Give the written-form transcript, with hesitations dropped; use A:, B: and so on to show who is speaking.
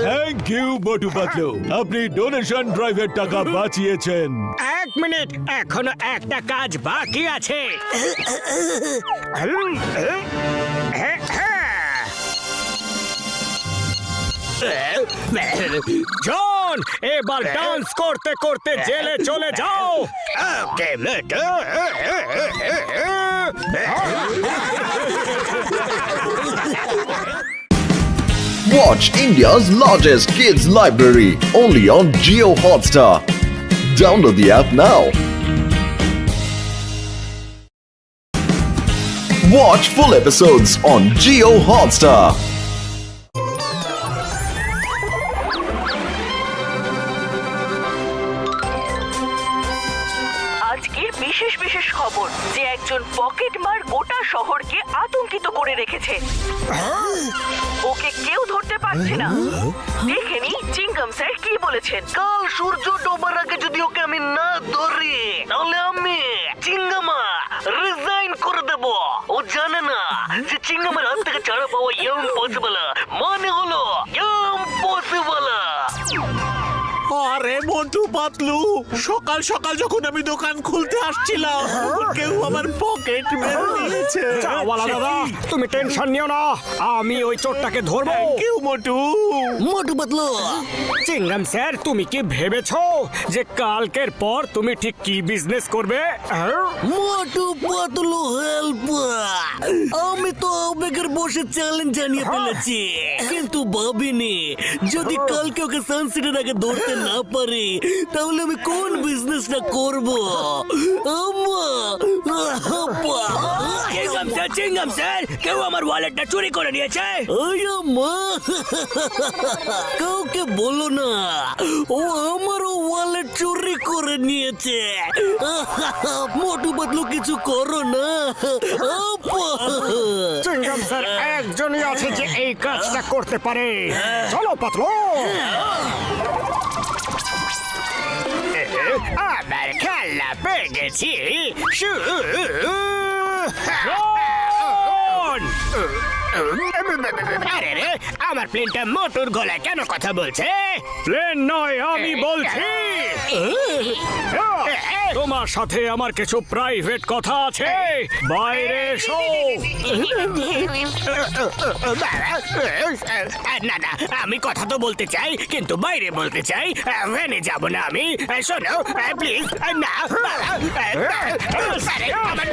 A: Thank you Motu Patlu, আপনি donation ড্রাইভের টাকা বাঁচিয়েছেন।
B: এক মিনিট, এখনো একটা কাজ বাকি আছে। জন, এবার ডান্স করতে করতে জেলে চলে যাও। ওকে মোটু।
C: Watch India's largest kids library only on Jio Hotstar. Download the app now. Watch full episodes on Jio Hotstar.
D: আজকের বিশেষ বিশেষ খবর যে একজন পকেটমার গোটা শহরকে আতঙ্কিত করে রেখেছে। ওকে কেউ ধরতে পারছে না। দেখেনি চিঙ্গম স্যার কি বলেছেন।
E: কাল সূর্য ডোবার আগে যদি ওকে আমি না ধরি তাহলে আমি চিঙ্গামা রিজাইন করে দেব। ও জানে না যে চিঙ্গামার হাত থেকে ছাড়া পাওয়া ইম্পসিবল, মানে হলো ইম্পসিবল।
A: আরে মোটু পাতলু, সকাল সকাল যখন আমি দোকান খুলতে আসছিলাম কেউ আমার পকেট মেরে নিয়েছে।
B: চাওয়ালা দাদা, তুমি টেনশন নিও না, আমি ওই চোরটাকে ধরবো।
A: কেউ মোটু।
E: মোটু পাতলু,
B: চিঙ্গম স্যার, তুমি কি ভেবেছো যে কালকের পর তুমি ঠিক কি বিজনেস করবে?
E: মোটু পাতলু হেল্প। আমি তো আবেগের বসে চ্যালেঞ্জ জানিয়ে ফেলেছি, কিন্তু ভাবিনি যদি কালকে ওকে সানসেটের আগে ধরতে না পারি তাহলে আমি কোন বিজনেসটা করব।
B: চিঙ্গম স্যার, কেউ আমার ওয়ালেটটা চুরি করে নিয়েছে।
E: কাউকে বলো না, ও আমারও ওয়ালেট চুরি করে নিয়েছে। মোটু পাতলু কিছু করো না।
B: চিঙ্গম স্যার একজনই আছে যে এই কাজটা করতে পারে। চলো পাতলু। আমার খেলা পেয়ে গেছি। আরে রে, আমার প্লেনটা মোটর গলায় কেন কথা বলছে? প্লেন নয়, আমি বলছি। তোমার সাথে আমার কিছু প্রাইভেট কথা আছে, বাইরে এসো। না না, আমি কথা তো বলতে চাই কিন্তু বাইরে বলতে চাই। ভ্যানে যাব না আমি। শোনো প্লিজ। না আমার